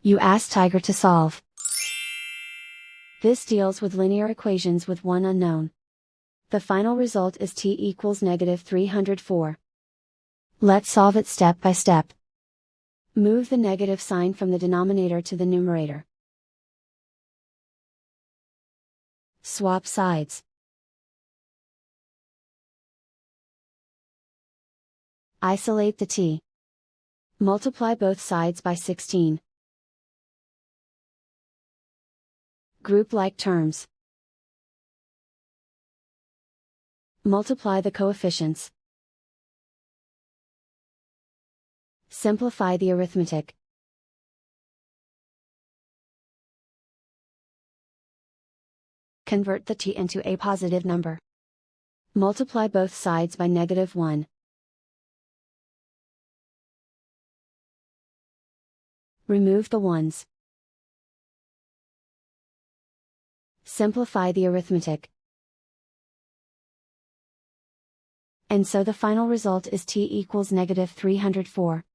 You ask Tiger to solve. This deals with linear equations with one unknown. The final result is t equals -304. Let's solve it step by step. Move the negative sign from the denominator to the numerator. Swap sides. Isolate the t. Multiply both sides by 16. Group like terms. Multiply the coefficients. Simplify the arithmetic. Convert the t into a positive number. Multiply both sides by -1. Remove the ones. Simplify the arithmetic. And so the final result is t equals -304.